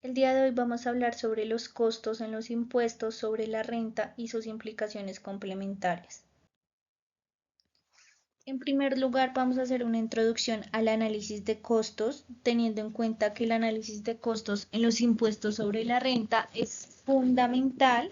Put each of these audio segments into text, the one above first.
El día de hoy vamos a hablar sobre los costos en los impuestos sobre la renta y sus implicaciones complementarias. En primer lugar, vamos a hacer una introducción al análisis de costos, teniendo en cuenta que el análisis de costos en los impuestos sobre la renta es fundamental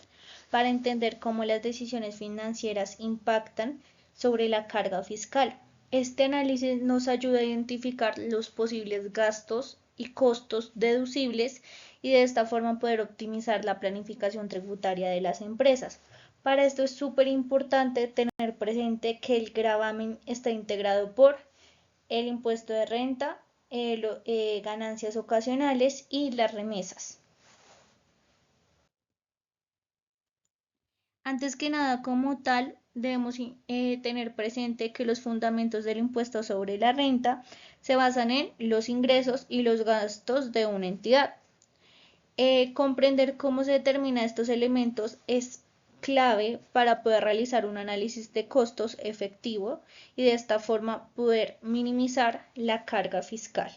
para entender cómo las decisiones financieras impactan sobre la carga fiscal. Este análisis nos ayuda a identificar los posibles gastos y costos deducibles y de esta forma poder optimizar la planificación tributaria de las empresas. Para esto es súper importante tener presente que el gravamen está integrado por el impuesto de renta, ganancias ocasionales y las remesas. Antes que nada, como tal, debemos tener presente que los fundamentos del impuesto sobre la renta se basan en los ingresos y los gastos de una entidad. Comprender cómo se determinan estos elementos es clave para poder realizar un análisis de costos efectivo y de esta forma poder minimizar la carga fiscal.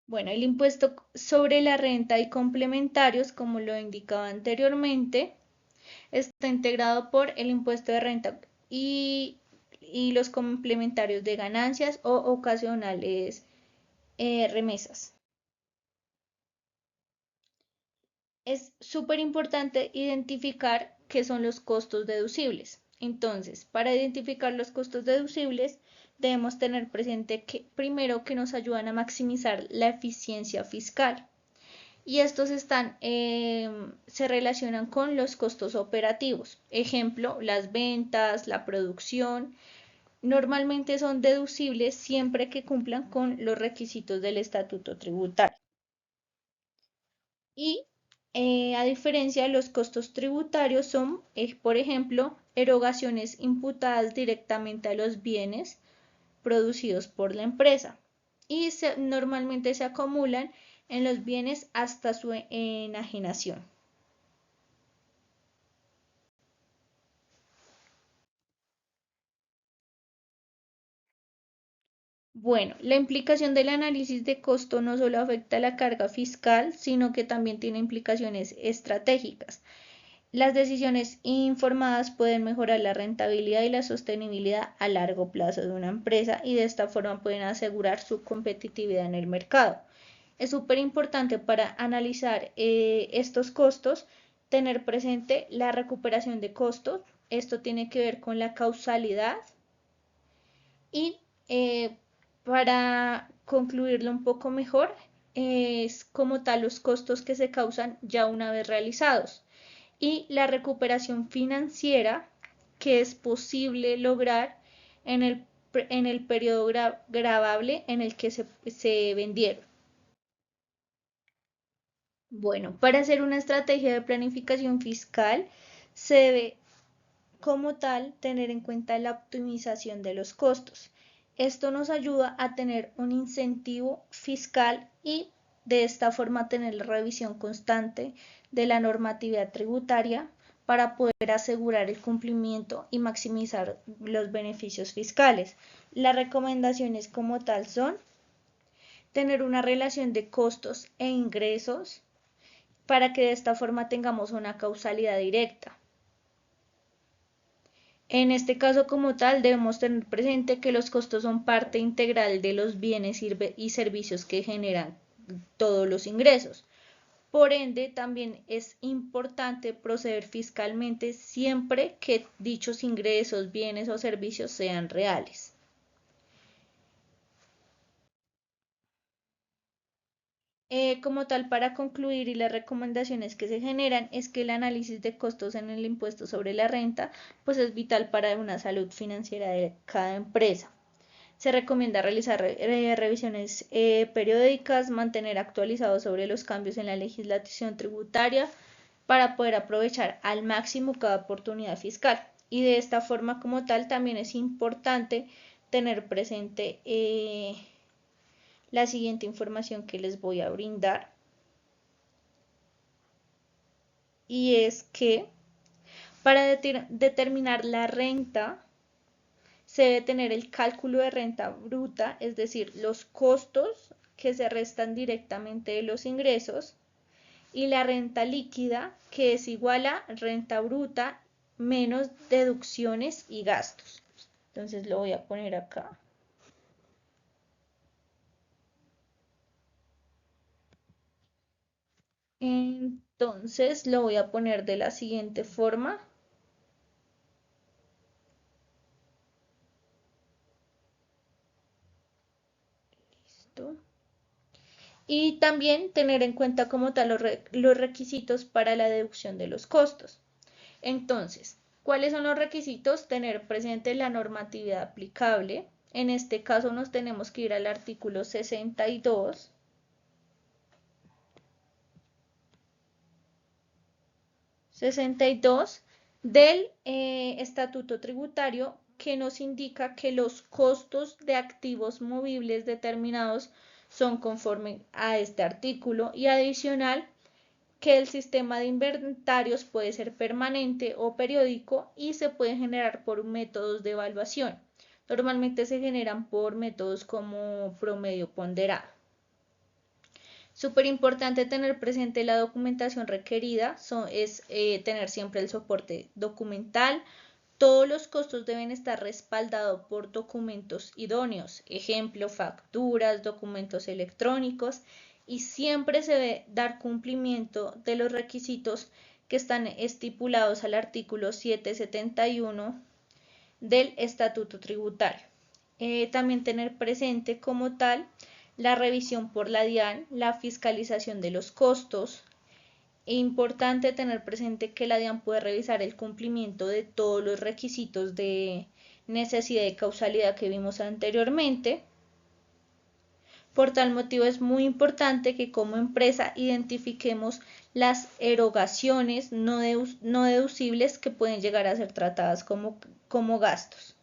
Bueno, el impuesto sobre la renta y complementarios, como lo indicaba anteriormente, está integrado por el impuesto de renta y los complementarios de ganancias o ocasionales remesas. Es súper importante identificar qué son los costos deducibles. Entonces, para identificar los costos deducibles, debemos tener presente que primero que nos ayudan a maximizar la eficiencia fiscal. Y estos se relacionan con los costos operativos. Ejemplo, las ventas, la producción. Normalmente son deducibles siempre que cumplan con los requisitos del estatuto tributario. Y a diferencia, los costos tributarios son, por ejemplo, erogaciones imputadas directamente a los bienes producidos por la empresa y normalmente se acumulan en los bienes hasta su enajenación. Bueno, la implicación del análisis de costo no solo afecta la carga fiscal, sino que también tiene implicaciones estratégicas. Las decisiones informadas pueden mejorar la rentabilidad y la sostenibilidad a largo plazo de una empresa y de esta forma pueden asegurar su competitividad en el mercado. Es súper importante para analizar estos costos tener presente la recuperación de costos. Esto tiene que ver con la causalidad y para concluirlo un poco mejor, es como tal los costos que se causan ya una vez realizados y la recuperación financiera que es posible lograr en el periodo gravable en el que se vendieron. Bueno, para hacer una estrategia de planificación fiscal se debe como tal tener en cuenta la optimización de los costos. Esto nos ayuda a tener un incentivo fiscal y de esta forma tener la revisión constante de la normatividad tributaria para poder asegurar el cumplimiento y maximizar los beneficios fiscales. Las recomendaciones como tal son tener una relación de costos e ingresos para que de esta forma tengamos una causalidad directa. En este caso como tal debemos tener presente que los costos son parte integral de los bienes y servicios que generan todos los ingresos. Por ende, también es importante proceder fiscalmente siempre que dichos ingresos, bienes o servicios sean reales. Como tal, para concluir y las recomendaciones que se generan es que el análisis de costos en el impuesto sobre la renta pues es vital para una salud financiera de cada empresa. Se recomienda realizar revisiones periódicas, mantener actualizados sobre los cambios en la legislación tributaria para poder aprovechar al máximo cada oportunidad fiscal. Y de esta forma como tal también es importante tener presente la siguiente información que les voy a brindar. Y es que para determinar la renta se debe tener el cálculo de renta bruta, es decir, los costos que se restan directamente de los ingresos, y la renta líquida, que es igual a renta bruta menos deducciones y gastos. Entonces lo voy a poner acá. Entonces lo voy a poner de la siguiente forma. Listo. Y también tener en cuenta como tal los requisitos para la deducción de los costos. Entonces, ¿cuáles son los requisitos? Tener presente la normatividad aplicable. En este caso nos tenemos que ir al artículo 62. Del Estatuto Tributario, que nos indica que los costos de activos movibles determinados son conforme a este artículo, y adicional que el sistema de inventarios puede ser permanente o periódico y se puede generar por métodos de evaluación. Normalmente se generan por métodos como promedio ponderado. Súper importante tener presente la documentación requerida, es tener siempre el soporte documental. Todos los costos deben estar respaldados por documentos idóneos, ejemplo, facturas, documentos electrónicos, y siempre se debe dar cumplimiento de los requisitos que están estipulados al artículo 771 del Estatuto Tributario. También tener presente como tal la revisión por la DIAN, la fiscalización de los costos. Es importante tener presente que la DIAN puede revisar el cumplimiento de todos los requisitos de necesidad y causalidad que vimos anteriormente. Por tal motivo es muy importante que como empresa identifiquemos las erogaciones no deducibles que pueden llegar a ser tratadas como gastos.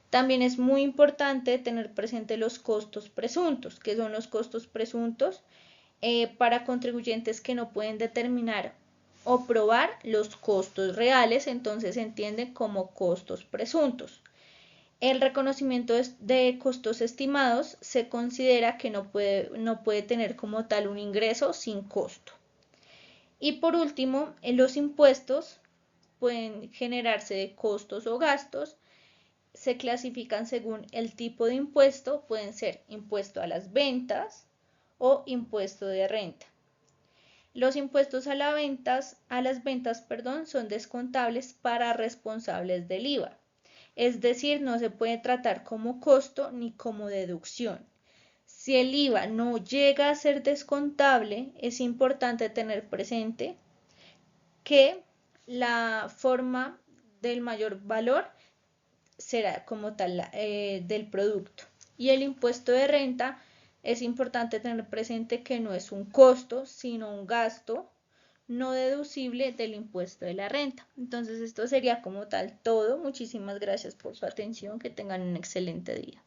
También es muy importante tener presente los costos presuntos. ¿Qué son los costos presuntos? Para contribuyentes que no pueden determinar o probar los costos reales, entonces se entiende como costos presuntos. El reconocimiento de costos estimados se considera que no puede tener como tal un ingreso sin costo. Y por último, los impuestos pueden generarse de costos o gastos. Se clasifican según el tipo de impuesto, pueden ser impuesto a las ventas o impuesto de renta. Los impuestos a las ventas, son descontables para responsables del IVA. Es decir, no se puede tratar como costo ni como deducción. Si el IVA no llega a ser descontable, es importante tener presente que la forma del mayor valor será como tal del producto. Y el impuesto de renta, es importante tener presente que no es un costo, sino un gasto no deducible del impuesto de la renta. Entonces esto sería como tal todo. Muchísimas gracias por su atención. Que tengan un excelente día.